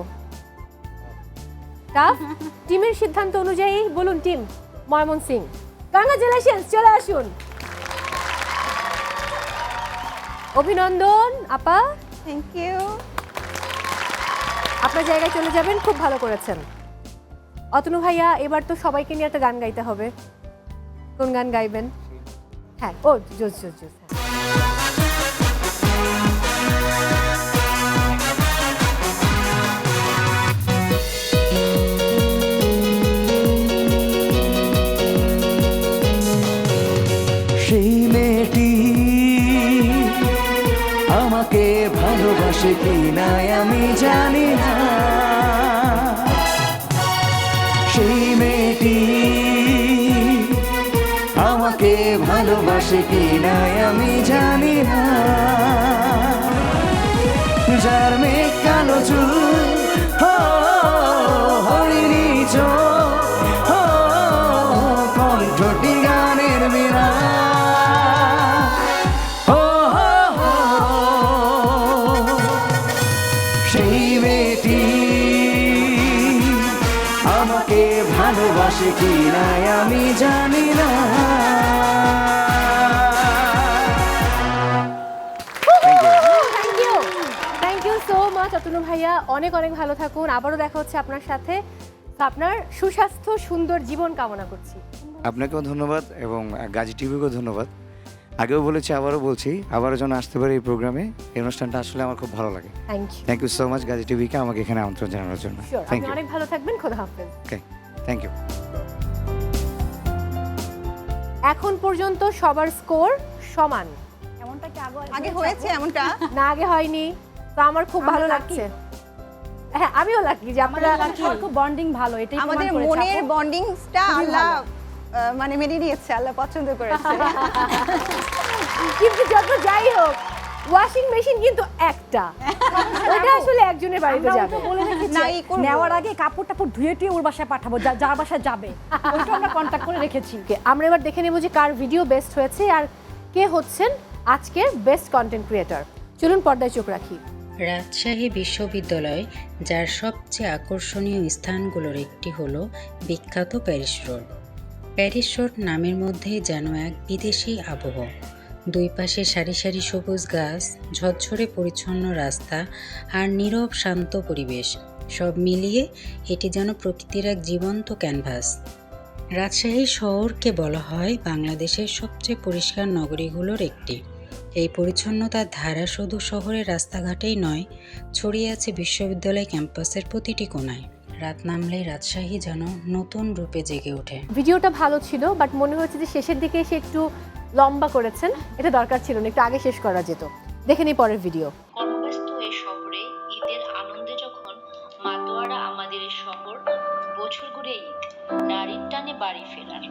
টাফ টিমের সিদ্ধান্ত অনুযায়ী বলুন। টিম ময়মনসিং, কংগ্রাচুলেশনস, চলে আসুন। অভিনন্দন আপা, থ্যাংক ইউ। আপনার জায়গায় চলে যাবেন, খুব ভালো করেছেন। অতনু ভাইয়া, এবার তো সবাইকে নিয়ে একটা গান গাইতে হবে। কোন গান গাইবেন? হ্যাঁ, ও জোস জোস জোস। সেই মেয়েটি আমাকে ভালোবাসে কি না আমি জানি না, সেই মেয়েটি আমাকে ভালোবাসে কি না আমি জানি না, যার মেয়ে কালো চুল হরিণী চোখ কণ্ঠটি গানের মেরা, সেই মেয়েটি আমাকে ভালোবাসে কি না আমি জানি না। Thank you so much Atanu ভাইয়া, অনেক অনেক ভালো থাকুন। আবারও দেখা হচ্ছে আপনার সাথে। তো আপনার সুস্বাস্থ্য সুন্দর জীবন কামনা করছি। আপনাকেও ধন্যবাদ এবং গাজী টিভিকেও ধন্যবাদ। আগেও বলেছি, আবারও বলছি, আবারও যেন আসতে পারি এই প্রোগ্রামে। এই অনুষ্ঠানটা আসলে আমার খুব ভালো লাগে। Thank you so much Gazi টিভিকে আমাকে এখানে আমন্ত্রণ জানানোর জন্য। ইউ। থ্যাংক আপনি ইউ। অনেক ভালো থাকবেন, খোদা হাফেজ। Okay, thank you. এখন পর্যন্ত সবার স্কোর সমান। এমনটা কি আগে হয়েছে এমনটা? না, আগে হয়নি। তো আমার খুব ভালো লাগছে। হ্যাঁ, আমিও লাকি যে আপনারা খুব বন্ডিং ভালো, এটাই আমাদের মনের বন্ডিংসটা আল্লাহ মানে মেনে নিয়েছে, আল্লাহ পছন্দ করেছে। কিন্তু যত যাই হোক, ওয়াশিং মেশিন কিন্তু একটা, ওটা আসলে একজনের বাড়িতে যাবে। বলে রেখেছি না, এই করবো। নেওয়ার আগে কাপড় টাপড় ধুয়ে টুয়ে ওর বাসায় পাঠাবো, যার বাসায় যাবে ওইটা আমরা কন্ট্যাক্ট করে রেখেছি। আমরা এবার দেখে নেব যে কার ভিডিও বেস্ট হয়েছে আর কে হচ্ছেন আজকের বেস্ট কন্টেন্ট ক্রিয়েটর। চলুন পর্দায় চোখ রাখি। রাজশাহী বিশ্ববিদ্যালয়, যার সবচেয়ে আকর্ষণীয় স্থানগুলোর একটি হলো বিখ্যাত প্যারিস রোড। প্যারিস রোড নামের মধ্যেই যেন এক বিদেশি আবহ। দুই পাশে সারি সারি সবুজ গাছ, ঝরঝরে পরিচ্ছন্ন রাস্তা আর নীরব শান্ত পরিবেশ, সব মিলিয়ে এটি যেন প্রকৃতির এক জীবন্ত ক্যানভাস। রাজশাহী শহরকে বলা হয় বাংলাদেশের সবচেয়ে পরিষ্কার নগরীগুলোর একটি। এই পরিচ্ছন্নতার ধারা শুধু শহরের রাস্তাঘাটেই নয়, ছড়িয়ে আছে বিশ্ববিদ্যালয় ক্যাম্পাসের প্রতিটি কোণায়। রাত নামলেই রাজশাহী যেন নতুন রূপে জেগে ওঠে। ভিডিওটা ভালো ছিল, বাট মনে হচ্ছে যে শেষের দিকে এসে একটু লম্বা করেছেন। এটা দরকার ছিল না, একটু আগে শেষ করা যেত। দেখে নিই পরের ভিডিও। কর্মব্যস্ত এই শহরে ঈদের আনন্দে মাতোয়ারা আমাদের এই শহর, বছর ঘুরে ঈদ, নারীর টানে বাড়ি ফেরার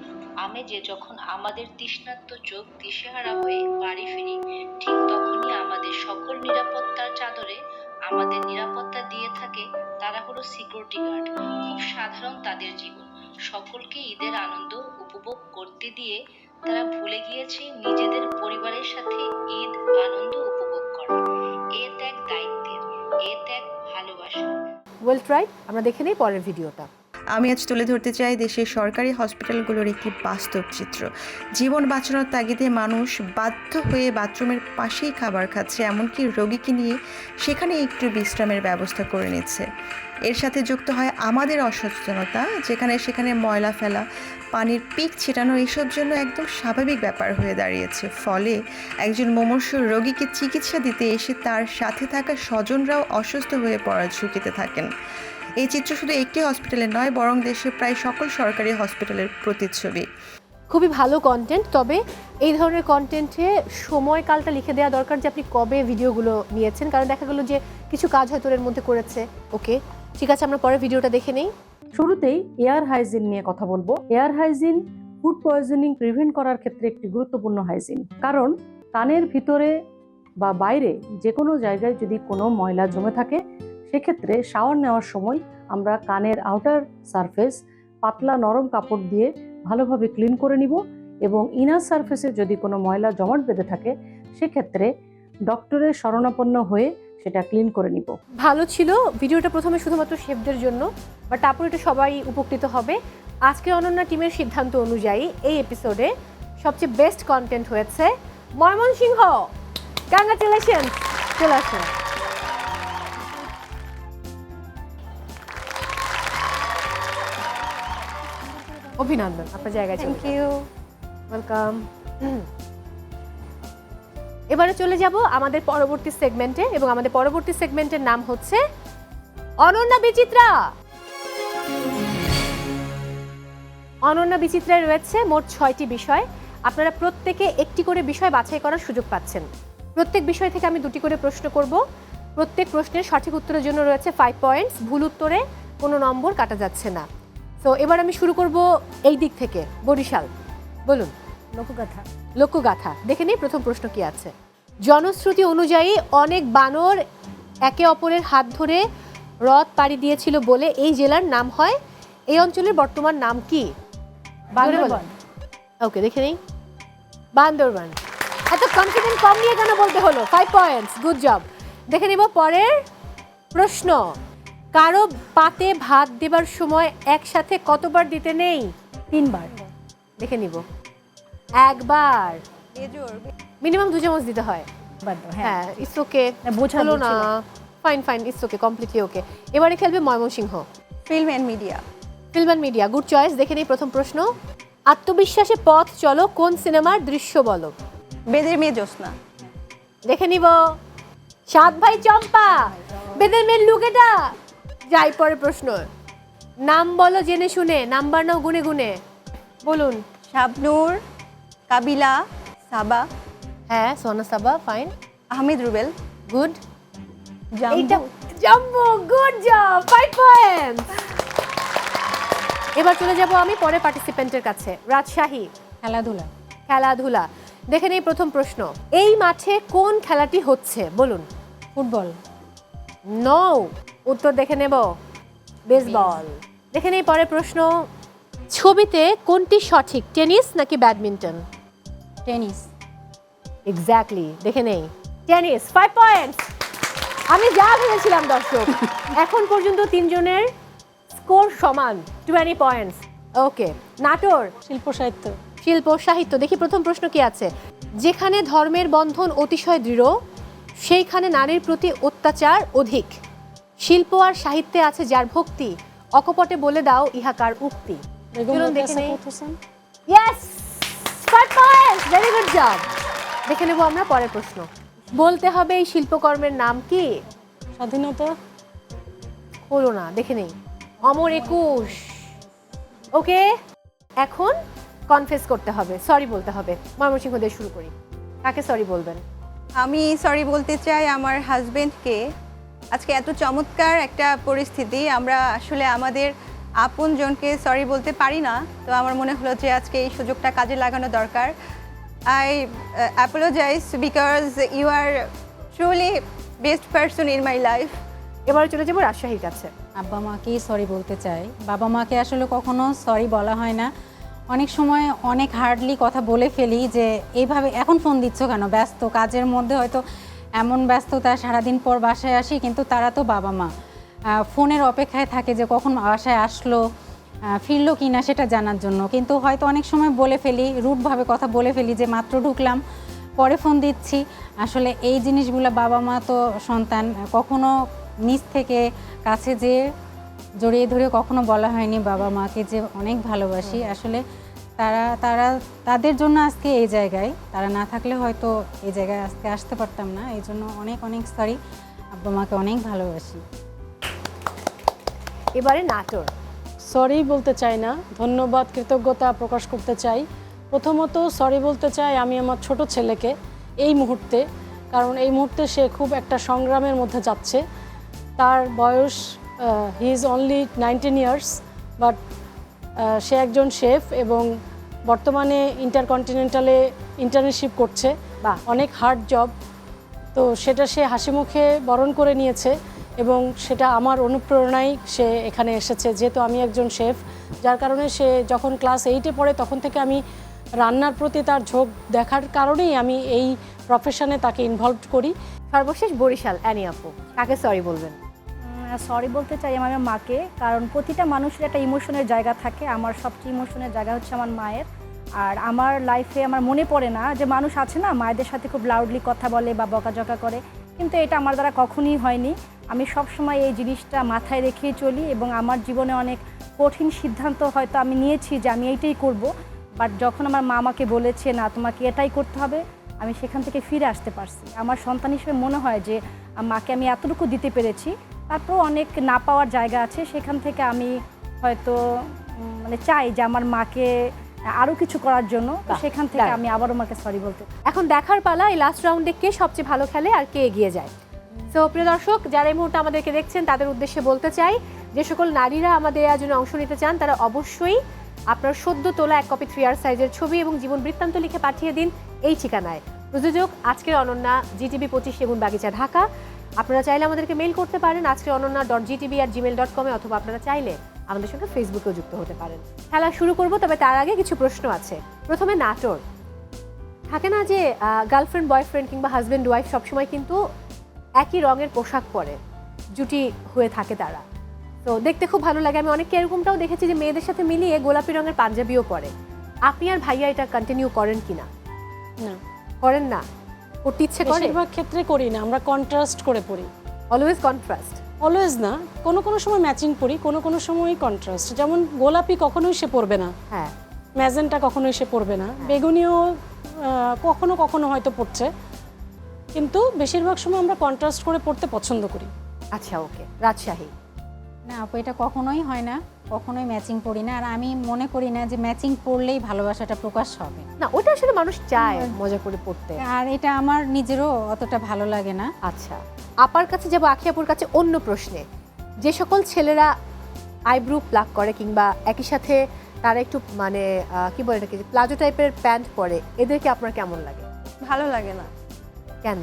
আমেজে যখন আমাদের তৃষ্ণার্ত চোখ দিশেহারা হয়ে বাড়ি ফিরি, ঠিক তখনই আমাদের সকল নিরাপত্তার চাদরে আমাদের নিরাপত্তা দিয়ে থাকে তারা হলো সিকিউরিটি গার্ড। খুব সাধারণ তাদের জীবন, সকলকে ঈদের আনন্দ উপভোগ করতে দিয়ে তারা ভুলে গিয়েছে নিজেদের পরিবারের সাথে ঈদ আনন্দ উপভোগ করা। এ ত্যাগ দায়িত্বের, এ ত্যাগ ভালোবাসা। Well tried. আমরা দেখে নেই পরের ভিডিওটা। আমি আজ তুলে ধরতে চাই দেশের সরকারি হসপিটালগুলোর একটি বাস্তব চিত্র। জীবন বাঁচানোর তাগিদে মানুষ বাধ্য হয়ে বাথরুমের পাশেই খাবার খাচ্ছে, এমনকি রোগীকে নিয়ে সেখানে একটু বিশ্রামের ব্যবস্থা করে নিচ্ছে। এর সাথে যুক্ত হয় আমাদের অসচেতনতা, যেখানে সেখানে ময়লা ফেলা, পানির পিক ছিটানো এসব জন্য একদম স্বাভাবিক ব্যাপার হয়ে দাঁড়িয়েছে। ফলে একজন মুমূর্ষ রোগীকে চিকিৎসা দিতে এসে তার সাথে থাকা স্বজনরাও অসুস্থ হয়ে পড়ার ঝুঁকিতে থাকেন। এই চিত্র শুধু একটি হসপিটালে নয়, বরং দেশের প্রায় সকল সরকারি হসপিটালের প্রতিচ্ছবি। খুবই ভালো কন্টেন্ট, তবে এই ধরনের কন্টেন্টে সময়কালটা লিখে দেওয়া দরকার যে আপনি কবে ভিডিওগুলো নিয়েছেন, কারণ দেখা গেলো যে কিছু কাজ হয়তো এর মধ্যে করেছে। ওকে, ঠিক আছে, আমরা পরের ভিডিওটা দেখে নেই। শুরুতেই এয়ার হাইজিন নিয়ে কথা বলবো। Air hygiene food poisoning prevent করার ক্ষেত্রে একটি গুরুত্বপূর্ণ হাইজিন, কারণ কানের ভিতরে বা বাইরে যে কোনো জায়গায় যদি কোনো ময়লা জমে থাকে, সেক্ষেত্রে শাওয়ার নেওয়ার সময় আমরা কানের আউটার সারফেস পাতলা নরম কাপড় দিয়ে ভালোভাবে ক্লিন করে নিব, এবং ইনার সারফেসে যদি কোনো ময়লা জমাট বেঁধে থাকে, সেক্ষেত্রে ডক্টরের শরণাপন্ন হয়ে সেটা ক্লিন করে নিব। ভালো ছিল ভিডিওটা প্রথমে শুধুমাত্র শেফদের জন্য, বাট তারপর এটা সবাই উপকৃত হবে। আজকে অনন্যা টিমের সিদ্ধান্ত অনুযায়ী এই এপিসোডে সবচেয়ে বেস্ট কন্টেন্ট হয়েছে ময়মনসিংহ। কংগ্রাচুলেশন, চলে আসুন। অভিনন্দন, আপনার জায়গায়। Thank you, welcome. এবারে চলে যাব আমাদের পরবর্তী সেগমেন্টে, এবং আমাদের পরবর্তী সেগমেন্টের নাম হচ্ছে অনন্যা বিচিত্রা। অনন্যা বিচিত্রায় রয়েছে মোট 6টি বিষয়। আপনারা প্রত্যেকে একটি করে বিষয় বাছাই করার সুযোগ পাচ্ছেন। প্রত্যেক বিষয় থেকে আমি 2টি করে প্রশ্ন করব। প্রত্যেক প্রশ্নের সঠিক উত্তরের জন্য রয়েছে 5 পয়েন্টস, ভুল উত্তরে কোনো নম্বর কাটা যাচ্ছে না। তো এবার আমি শুরু করব এই দিক থেকে। বরিশাল, বলুন। লোকগাথা। লোকগাথা, দেখে নিই প্রথম প্রশ্ন কি আছে। জনশ্রুতি অনুযায়ী অনেক বানর একে অপরের হাত ধরে হ্রদ পাড়ি দিয়েছিল বলে এই জেলার নাম হয়। এই অঞ্চলের বর্তমান নাম কি? বান্দরবান। ওকে, দেখে নিই। বান্দরবান। এত কনফিডেন্ট কম নিয়ে কেন বলতে হলো? 5 পয়েন্টস, গুড জব। দেখে নিব পরের প্রশ্ন। কারো পাতে ভাত দেবার সময় একসাথে কতবার দিতে নেই? 3 বার। দেখে নিব। একবার। মিনিমাম 2 চামচ দিতে হয়। হ্যাঁ, ইটস ওকে, বোঝালো না। Fine fine, it's okay, completely ওকে। এবারে খেলবে Mymensingh. Film and media. Film and media, good choice. দেখে নিই প্রথম প্রশ্ন। আত্মবিশ্বাসে পথ চলো কোন সিনেমার দৃশ্য বলো? বেদের মেয়ে জ্যোৎস্না। দেখে নিব। 7 ভাই চম্পা, বেদের মেয়ের লুক এটা। যাই পরের প্রশ্ন। নাম বলো জেনে শুনে, নাম্বার নাও গুনে গুনে। বলুন। শাবনূর, কাবিলা, সাবা। হ্যাঁ, সোনা সাবা, ফাইন। আহমেদ রুবেল। গুড। এইটা জাম্বো, গুড জব, 5 পয়েন্টস। এবার চলে যাব আমি পরের পার্টিসিপেন্টের কাছে। রাজশাহী। খেলাধুলা। খেলাধুলা, দেখে নেই প্রথম প্রশ্ন। এই মাঠে কোন খেলাটি হচ্ছে? বলুন। ফুটবল। নো, উত্তর দেখে নেব। বেসবল। দেখে নেই পরের প্রশ্ন। ছবিতে কোনটি সঠিক, টেনিস নাকি ব্যাডমিন্টন? টেনিস। এক্স্যাক্টলি, দেখে নেই। Tennis, 5 points. আমি যা ভেবেছিলাম দর্শক। এখন পর্যন্ত 3 জনের স্কোর সমান, 20 পয়েন্টস। ওকে, নাটোর। শিল্প সাহিত্য। শিল্প সাহিত্য, দেখি প্রথম প্রশ্ন কি আছে। যেখানে ধর্মের বন্ধন অতিশয় দৃঢ়, সেইখানে নারীর প্রতি অত্যাচার অধিক। শিল্প আর সাহিত্যে আছে যার ভক্তি, অকপটে বলে দাও ইহাকার উক্তি। দেখে নেই। Yes, 5 points, very good job. দেখে নেব আমরা পরের প্রশ্ন। বলতে হবে এই শিল্পকর্মের নাম কি? স্বাধীনতা। হলো না, দেখে নেই। অমর 21। ওকে, এখন কনফেস করতে হবে, সরি বলতে হবে। ময়মনসিংহ দিয়ে শুরু করি। কাকে সরি বলবেন? আমি সরি বলতে চাই আমার হাজবেন্ডকে, আজকে এত চমৎকার একটা পরিস্থিতি, আমরা আসলে আমাদের আপনজনকে সরি বলতে পারি না। তো আমার মনে হলো যে আজকে এই সুযোগটা কাজে লাগানো দরকার। I apologise because you are truly best person in my life. এবারে চলে যাবো রাজশাহীর কাছে। আব্বা মাকেই সরি বলতে চাই। বাবা মাকে আসলে কখনো সরি বলা হয় না। অনেক সময় অনেক হার্ডলি কথা বলে ফেলি যে এইভাবে এখন ফোন দিচ্ছ কেন, ব্যস্ত কাজের মধ্যে হয়তো এমন ব্যস্ততা, সারাদিন পর বাসায় আসি, কিন্তু তারা তো বাবা মা, ফোনের অপেক্ষায় থাকে যে কখন বাসায় আসলো, ফিরলো কি না সেটা জানার জন্য। কিন্তু হয়তো অনেক সময় বলে ফেলি, রুটভাবে কথা বলে ফেলি যে মাত্র ঢুকলাম, পরে ফোন দিচ্ছি। আসলে এই জিনিসগুলো বাবা মা তো সন্তান কখনো নিজ থেকে কাছে যেয়ে জড়িয়ে ধরে কখনো বলা হয়নি বাবা মাকে যে অনেক ভালোবাসি। আসলে তাদের জন্য আজকে এই জায়গায়, তারা না থাকলে হয়তো এই জায়গায় আজকে আসতে পারতাম না। এই জন্য অনেক অনেক সরি, আব্বা মাকে অনেক ভালোবাসি। এবারে নাটোর। সরি বলতে চাই না, ধন্যবাদ কৃতজ্ঞতা প্রকাশ করতে চাই। প্রথমত সরি বলতে চাই আমি আমার ছোট ছেলেকে এই মুহূর্তে, কারণ এই মুহূর্তে সে খুব একটা সংগ্রামের মধ্যে যাচ্ছে। তার বয়স he is only 19 years, but সে একজন শেফ এবং বর্তমানে ইন্টারকন্টিনেন্টালে ইন্টার্নশিপ করছে। অনেক হার্ড জব, তো সেটা সে হাসি মুখে বরণ করে নিয়েছে এবং সেটা আমার অনুপ্রেরণায় সে এখানে এসেছে। যেহেতু আমি একজন শেফ, যার কারণে সে যখন ক্লাস 8-এ পড়ে তখন থেকে আমি রান্নার প্রতি তার ঝোঁক দেখার কারণেই আমি এই প্রফেশনে তাকে ইনভলভ করি। সর্বশেষ বরিশাল, অ্যানি আপু, কাকে সরি বলবেন? সরি বলতে চাই আমার মাকে, কারণ প্রতিটা মানুষের একটা ইমোশনের জায়গা থাকে। আমার সবচেয়ে ইমোশনের জায়গা হচ্ছে আমার মায়ের। আর আমার লাইফে আমার মনে পড়ে না যে মানুষ আছে না মায়েদের সাথে খুব লাউডলি কথা বলে বা বকাঝকা করে, কিন্তু এটা আমার দ্বারা কখনোই হয়নি। আমি সবসময় এই জিনিসটা মাথায় রেখেই চলি এবং আমার জীবনে অনেক কঠিন সিদ্ধান্ত হয়তো আমি নিয়েছি যে আমি এইটাই করব, বাট যখন আমার মা আমাকে বলেছে না তোমাকে এটাই করতে হবে, আমি সেখান থেকে ফিরে আসতে পারছি। আমার সন্তান হিসেবে মনে হয় যে মাকে আমি এতটুকু দিতে পেরেছি। তারপর অনেক না পাওয়ার জায়গা আছে, সেখান থেকে আমি হয়তো মানে চাই যে আমার মাকে আরও কিছু করার জন্য, সেখান থেকে আমি আবারও মাকে সরি বলতে। এখন দেখার পালা এই লাস্ট রাউন্ডে কে সবচেয়ে ভালো খেলে আর কে এগিয়ে যায়। সো প্রিয় দর্শক, যারা এই মুহূর্তে আমাদেরকে দেখছেন তাদের উদ্দেশ্যে বলতে চাই, যে সকল নারীরা আমাদের আয়োজনে অংশ নিতে চান তারা অবশ্যই আপনার সদ্য তোলা 1 কপি 3R সাইজের ছবি এবং জীবন বৃত্তান্ত লিখে পাঠিয়ে দিন এই ঠিকানায়। প্রযোজক আজকের অনন্যা, GTB 25 সেগুনবাগিচা, ঢাকা। আপনারা চাইলে আমাদেরকে মেইল করতে পারেন আজকের ononna.gtb@gmail.com এ, অথবা আপনারা চাইলে আমাদের সঙ্গে ফেসবুকেও যুক্ত হতে পারেন। খেলা শুরু করব, তবে তার আগে কিছু প্রশ্ন আছে। প্রথমে নাটোর। থাকে না যে গার্লফ্রেন্ড বয়ফ্রেন্ড কিংবা হাজব্যান্ড ওয়াইফ সবসময় কিন্তু একই রঙের পোশাক পরে জুটি হয়ে থাকে তারা, তো দেখতে খুব ভালো লাগে। আমি অনেককে এরকমটাও দেখেছি যে মেয়েদের সাথে মিলিয়ে গোলাপি রঙের পাঞ্জাবিও পরে। আপনি আর ভাইয়া এটা কন্টিনিউ করেন কিনা? না, করেন না। করতে ইচ্ছে করে? বেশিরভাগ ক্ষেত্রে করি না, আমরা কন্ট্রাস্ট করে পড়ি। Always contrast? অলওয়েজ না, কোনো কোনো সময় ম্যাচিং পড়ি, কোনো কোনো সময় কন্ট্রাস্ট। যেমন গোলাপি কখনোই সে পরবে না, হ্যাঁ, ম্যাজেন্টা কখনোই সে পরবে না, বেগুনিও কখনো কখনো হয়তো পড়ছে, কিন্তু বেশিরভাগ সময় আমরা কন্ট্রাস্ট করে পড়তে পছন্দ করি। আচ্ছা, ওকে। রাজশাহী। না আপু, এটা কখনোই হয় না, কখনোই ম্যাচিং পড়ি না। আর আমি মনে করি না যে ম্যাচিং পড়লেই ভালোবাসাটা প্রকাশ হবে। না, ওটা আসলে মানুষ চায় মজা করে পড়তে, আর এটা আমার নিজেরও অতটা ভালো লাগে না। আচ্ছা, আপার কাছে যাবো, আখিয়াপুর কাছে অন্য প্রশ্নে। যে সকল ছেলেরা আইব্রু প্লাক করে কিংবা একই সাথে তারা একটু মানে কি বলে এটাকে, প্লাজো টাইপের প্যান্ট পরে, এদেরকে আপনার কেমন লাগে? ভালো লাগে না। কেন?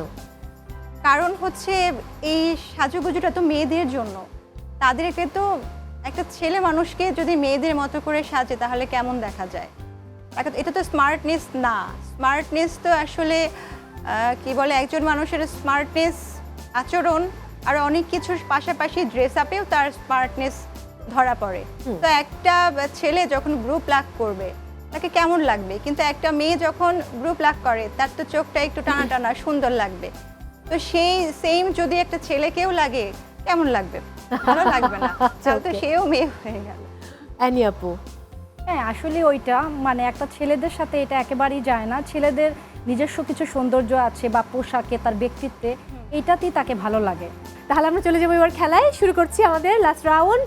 কারণ হচ্ছে এই সাজুগুজুটা তো মেয়েদের জন্য, তাদেরকে তো একটা ছেলে মানুষকে যদি মেয়েদের মতো করে সাজে তাহলে কেমন দেখা যায়? এটা তো স্মার্টনেস না। স্মার্টনেস তো আসলে কি বলে, একজন মানুষের স্মার্টনেস আচরণ আর অনেক কিছুর পাশাপাশি ড্রেস আপেও তার স্মার্টনেস ধরা পড়ে। তো একটা ছেলে যখন ব্রু প্লাক করবে তাকে কেমন লাগবে, কিন্তু একটা মেয়ে যখন ব্রু প্লাক করে তার তো চোখটা একটু টানা টানা সুন্দর লাগবে। তো সেই সেম যদি একটা ছেলেকেও লাগে কেমন লাগবে? ভালো লাগবে না, তাহলে তো সেও মেয়ে হয়ে গেল। অ্যানি আপু। হ্যাঁ, আসলে ওইটা মানে একটা ছেলেদের সাথে এটা একেবারেই যায় না। ছেলেদের নিজস্ব কিছু সৌন্দর্য আছে বা পোশাকে, তার ব্যক্তিত্বে, এইটাতেই তাকে ভালো লাগে। তাহলে আমরা চলে যাবো এবার খেলায়। শুরু করছি আমাদের লাস্ট রাউন্ড,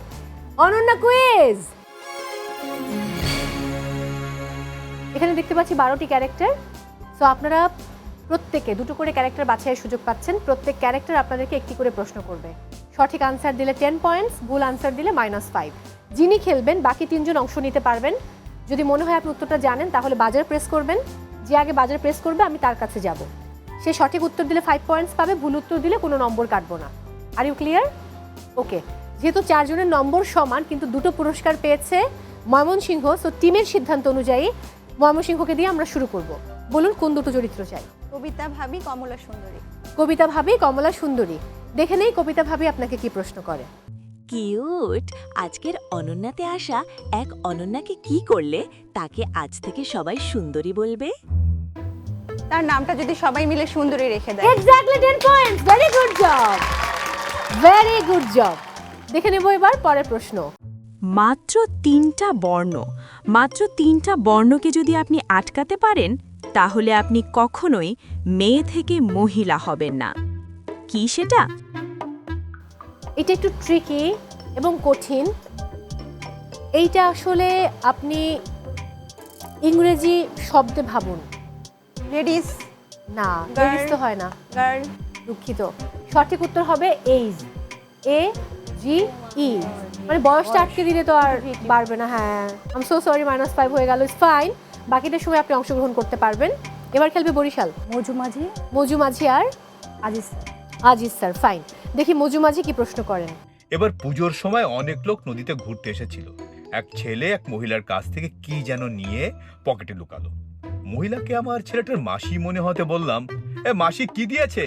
অনন্যা কুইজ। এখানে দেখতে পাচ্ছি 12টি ক্যারেক্টার। সো আপনারা প্রত্যেকে 2টো করে ক্যারেক্টার বাছাইয়ের সুযোগ পাচ্ছেন। প্রত্যেক ক্যারেক্টার আপনাদেরকে একটি করে প্রশ্ন করবে। সঠিক আনসার দিলে 10 পয়েন্টস, ভুল আনসার দিলে -5। যিনি খেলবেন বাকি 3 জন অংশ নিতে পারবেন। যদি মনে হয় আপনি উত্তরটা জানেন তাহলে বাজার প্রেস করবেন, যে আগে বাজার প্রেস করবে আমি তার কাছে যাব। সে সঠিক উত্তর দিলে 5 পয়েন্টস পাবে, ভুল উত্তর দিলে কোনো নম্বর কাটবো না। Are you clear? ওকে, যেহেতু 4 জনের নম্বর সমান কিন্তু 2টো পুরস্কার পেয়েছে ময়মনসিংহ, সো টিমের সিদ্ধান্ত অনুযায়ী ময়মনসিংহকে দিয়ে আমরা শুরু করব। বলুন কোন দুটো চরিত্র চাই? কবিতা ভাবি, কমলা সুন্দরী। কবিতা ভাবি, কমলা সুন্দরী। দেখে নেই কবিতা ভাবি আপনাকে কি প্রশ্ন করে। কিউট! আজকের অনন্যাতে আসা এক অনন্যাকে কি করলে তাকে আজ থেকে সবাই সুন্দরী বলবে? তার নামটা যদি সবাই মিলে সুন্দরী রেখে দেয়। Exactly 10 points, very good job, very good job. দেখে নেব এবার পরের প্রশ্ন। মাত্র 3টা বর্ণ, মাত্র 3টা বর্ণকে যদি আপনি আটকাতে পারেন তাহলে আপনি কখনোই মেয়ে থেকে মহিলা হবেন না। কি সেটা? এটা একটু ট্রিকি এবং কঠিন। এইটা আসলে আপনি ইংরেজি শব্দে ভাবুন। লেডিস? না, লেডিস তো হয় না। গার্ল? দুঃখিত, সঠিক উত্তর হবে এইজ, AGE। মানে বয়সটা আটকে দিলে তো আর পারবে না। হ্যাঁ, আই এম সো সরি, -5 হয়ে গেল। ইটস ফাইন, বাকিটার সময় আপনি অংশগ্রহণ করতে পারবেন। এবার খেলবে বরিশাল। মজু মাঝি। মজু মাঝি আর Aziz sir. Aziz sir, fine. দেখি মজু মাঝি কি প্রশ্ন করেন। এবার পুজোর সময় অনেক লোক নদীতে ঘুরতে এসেছিল। এক ছেলে এক মহিলার কাছ থেকে কি যেন নিয়ে পকেটে লুকালো। মহিলাকে আমার ছেলেটার মাসি মনে হতে বললাম, এ মাসি কি দিয়েছে?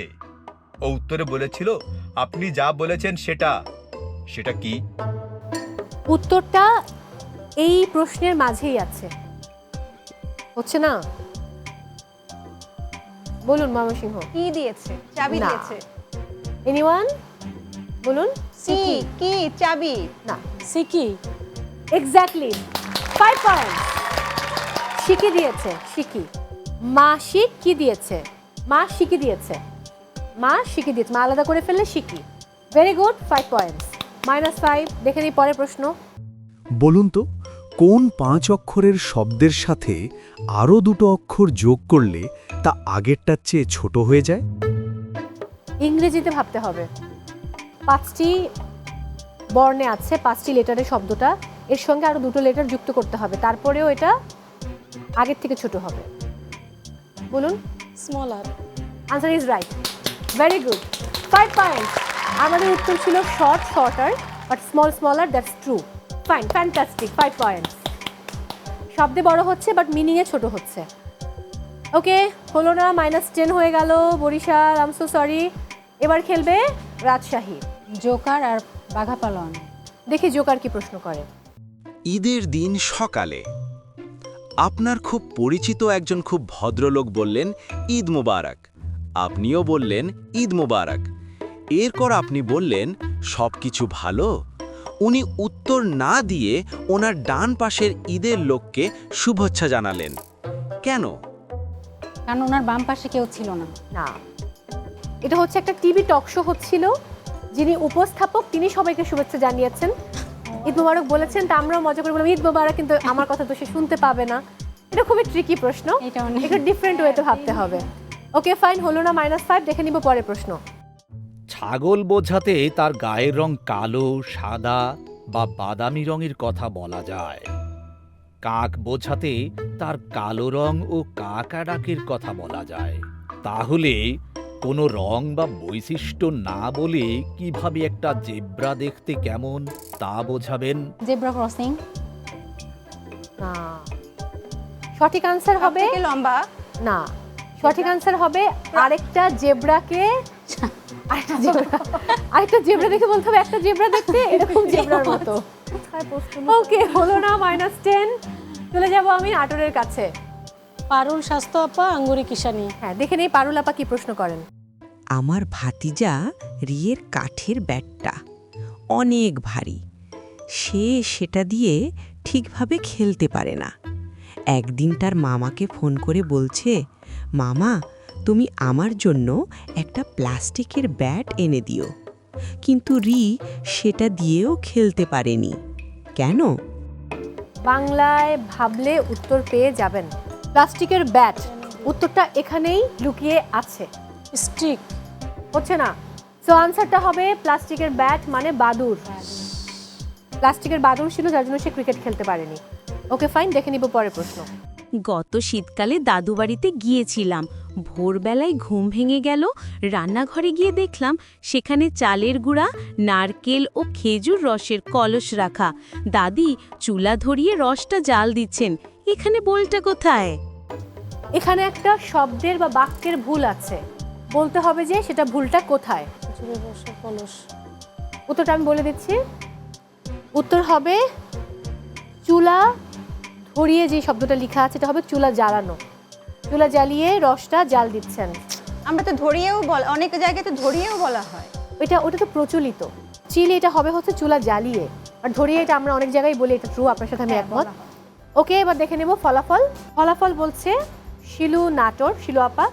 ও উত্তরে বলেছিল, আপনি যা বলেছেন সেটা। সেটা কি? উত্তরটা এই প্রশ্নের মাঝেই আছে, হচ্ছে না? বলুন ময়মনসিংহ। কি দিয়েছে? চাবি না। দিয়েছে। এনিওয়ান? বলুন। কি চাবি? না, সিকি। Exactly 5 points. শিকি দিয়েছে, শিকি। মাসি কি দিয়েছে? মা শিকি দিয়েছে, মা শিকি দিয়েছে। মা আলাদা করে ফেললে শিকি। Very good, 5 points, -5। দেখে নিই পরের প্রশ্ন। বলুন তো, কোন 5 অক্ষরের শব্দের সাথে আরও 2টো অক্ষর যোগ করলে তা আগেরটার চেয়ে ছোট হয়ে যায়? ইংরেজিতে ভাবতে হবে। 5টি বর্ণে আছে, 5টি লেটারের শব্দটা, এর সঙ্গে আরো 2টো লেটার যুক্ত করতে হবে, তারপরেও এটা আগের থেকে ছোট হবে। বলুন। Smaller. Answer is right, very good, 5 points. আমাদের উত্তর ছিল short, shorter, but small, smaller, that's true. Fine, fantastic, 5 points. শব্দে বড় হচ্ছে বাট মিনিংয়ে ছোট হচ্ছে। ওকে, হলো না, -10 হয়ে গেল Barishal. I am so sorry. এবার খেলবে রাজশাহী। জোকার আর বাঘা পালন। দেখি জোকার কি প্রশ্ন করে। ঈদের দিন সকালে আপনার খুব পরিচিত একজন খুব ভদ্রলোক বললেন, ঈদ মোবারক। আপনিও বললেন, ঈদ মোবারক। এরপর আপনি বললেন, সব কিছু ভালো? উনি উত্তর না দিয়ে ওনার ডান পাশের ঈদের লোককে শুভেচ্ছা জানালেন। কেন? কারণ ওনার বাম পাশে কেউ ছিল না। না, এটা হচ্ছে একটা টিভি টক শো হচ্ছিল, যিনি উপস্থাপক তিনি সবাইকে শুভেচ্ছা জানিয়েছেন, ঈদ মোবারক বলেছেন, তা আমরাও মজা করে বললাম ঈদ মোবারক, কিন্তু আমার কথা তো সে শুনতে পাবে না। এটা খুবই ট্রিকি প্রশ্ন, একটু ডিফারেন্ট ওয়েতে ভাবতে হবে। ওকে ফাইন, হলো না, -5। দেখে নিব পরের প্রশ্ন। ছাগল বোঝাতে তার গায়ের রং কালো, সাদা বা বাদামি রঙের কথা বলা যায়। কাক বোঝাতে তার কালো রং ও কাকা ডাকের কথা বলা যায়। তাহলে কোনো রং বা বৈশিষ্ট্য না বলে কিভাবে একটা জেব্রা দেখতে কেমন তা বোঝাবেন? Zebra crossing. না, সঠিক আনসার হবে লম্বা। না, সঠিক আনসার হবে আরেকটা জেব্রাকে, আরেকটা জেব্রা দেখে বলতে হবে একটা জেব্রা দেখতে এরকম জেব্রার মতো। ওকে, হলো না, -10। চলে যাব আমি নাটোরের কাছে। পারুল স্বাস্থ্য আপা, আঙ্গুরি কিষানি। হ্যাঁ, দেখে নেই পারুল আপা কি প্রশ্ন করেন। আমার ভাতিজা রিয়ের কাঠের ব্যাটটা অনেক ভারী, সে সেটা দিয়ে ঠিকভাবে খেলতে পারে না। একদিন তার মামাকে ফোন করে বলছে, মামা তুমি আমার জন্য একটা প্লাস্টিকের ব্যাট এনে দিও, কিন্তু রি সেটা দিয়েও খেলতে পারেনি। কেন? বাংলায় ভাবলে উত্তর পেয়ে যাবেন। প্লাস্টিকের ব্যাট, উত্তরটা এখানেই লুকিয়ে আছে। স্টিক। হচ্ছে না, সো আনসারটা হবে প্লাস্টিকের ব্যাট মানে বাদুড়। প্লাস্টিকের বাদুড় ছিল যার জন্য সে ক্রিকেট খেলতে পারেনি। ওকে ফাইন, দেখে নিব পরের প্রশ্ন। গত শীতকালে দাদু বাড়িতে গিয়েছিলাম, ভোরবেলায় ঘুম ভেঙে গেল, রান্নাঘরে গিয়ে দেখলাম সেখানে চালের গুঁড়া, নারকেল ও খেজুর রসের কলস রাখা। দাদি চুলা ধরিয়ে রসটা জাল দিচ্ছেন, এখানে বোলটা কোথায়? এখানে একটা শব্দের বা বাক্যের ভুল আছে, বলতে হবে যে সেটা ভুলটা কোথায়। উত্তরটা আমি বলে দিচ্ছি। উত্তর হবে চুলা ধরিয়ে, যে শব্দটা লেখা আছে এটা হবে চুলা জ্বালানো। চুলা জ্বালিয়ে রসটা জাল দিচ্ছেন। আমরা তো ধরিয়েও বলা, অনেক জায়গায় তো ধরিয়েও বলা হয়। ওটা তো প্রচলিত। চিলি এটা হবে হচ্ছে চুলা জ্বালিয়ে, আর ধরিয়ে এটা আমরা অনেক জায়গায় বলি, এটা ট্রু, আপনার সাথে আমি একমত। ওকে, এবার দেখে নেব ফলাফল। ফলাফল বলছে শিলু নাটোর, শিলু আপা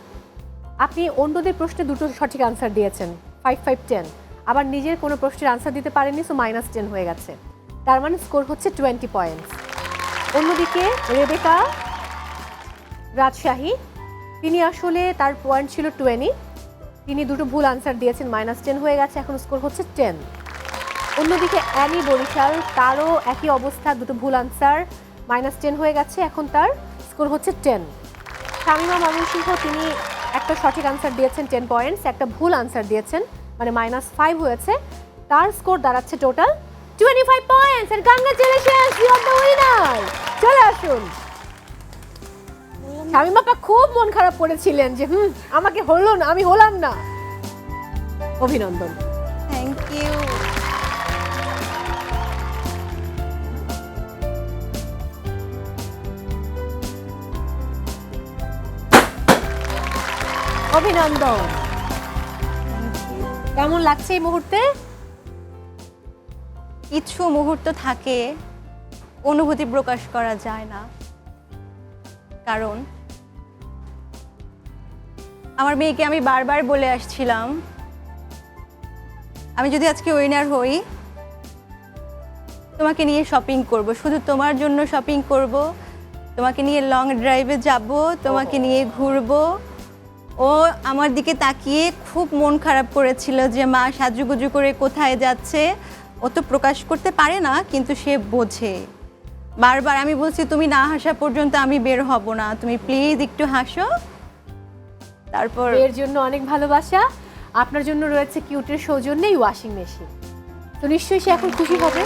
আপনি অন্যদের প্রশ্নে দুটো সঠিক আনসার দিয়েছেন, 5, 5, 10। আবার নিজের কোনো প্রশ্নের আনসার দিতে পারেননি, সো -10 হয়ে গেছে। তার মানে স্কোর হচ্ছে 20 পয়েন্টস। অন্যদিকে রেবেকা রাজশাহী, তিনি আসলে তার পয়েন্ট ছিল 20, তিনি দুটো ভুল আনসার দিয়েছেন, -10 হয়ে গেছে, এখন স্কোর হচ্ছে 10। অন্যদিকে অ্যানি বরিশাল, তারও একই অবস্থা, দুটো ভুল আনসার, -10 হয়ে গেছে, এখন তার স্কোর হচ্ছে 10। শামিমা ময়মনসিংহ, তিনি একটা সঠিক আনসার দিয়েছেন 10 পয়েন্টস, একটা ভুল আনসার দিয়েছেন মানে -5 হয়েছে, তার স্কোর দাঁড়াচ্ছে total 25 points. And congratulations, you are the winner. চলে আসুন। শামিমা আপা খুব মন খারাপ করেছিলেন যে আমাকে হলো না, আমি হলাম না। অভিনন্দন। Thank you. অভিনন্দন। কেমন লাগছে এই মুহূর্তে? কিছু মুহূর্ত থাকে অনুভূতি প্রকাশ করা যায় না, কারণ আমার মেয়েকে আমি বারবার বলে আসছিলাম আমি যদি আজকে উইনার হই তোমাকে নিয়ে শপিং করব, শুধু তোমার জন্য শপিং করব, তোমাকে নিয়ে লং ড্রাইভে যাব, তোমাকে নিয়ে ঘুরবো। ও আমার দিকে তাকিয়ে খুব মন খারাপ করেছিল যে মা সাজুগুজু করে কোথায় যাচ্ছে। ও তো প্রকাশ করতে পারে না, কিন্তু সে বোঝে। বারবার আমি বলছি তুমি না হাসা পর্যন্ত আমি বের হব না, তুমি প্লিজ একটু হাসো। তারপর এর জন্য অনেক ভালোবাসা। আপনার জন্য রয়েছে কিউটের সৌজন্যে ওয়াশিং মেশিন, তো নিশ্চয়ই সে এখন খুশি হবে।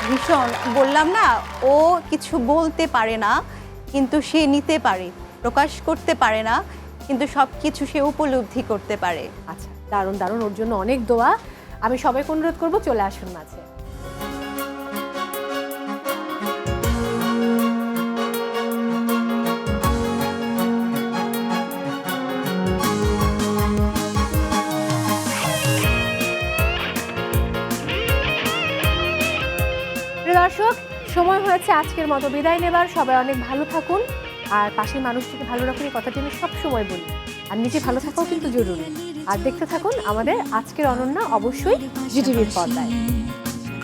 ভীষণ, বললাম না ও কিছু বলতে পারে না কিন্তু সে নিতে পারে, প্রকাশ করতে পারে না কিন্তু সব কিছু সে উপলব্ধি করতে পারে। আচ্ছা, দারুণ দারুণ, ওর জন্য অনেক দোয়া। আমি সবাইকে অনুরোধ করবো চলে আসুন মাঝে। দর্শক, সময় হয়েছে আজকের মতো বিদায় নেবার। সবাই অনেক ভালো থাকুন, আর পাশের মানুষটিকে ভালো রাখুন, এই কথাটি আমি সবসময় বলি। আর নিজে ভালো থাকাও কিন্তু জরুরি। আর দেখতে থাকুন আমাদের আজকের অনন্যা, অবশ্যই জিটিভির পর্দায়।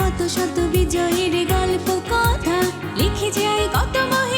কত শত বিজয়ীর গল্প কথা লিখে যায় কত মহিলা।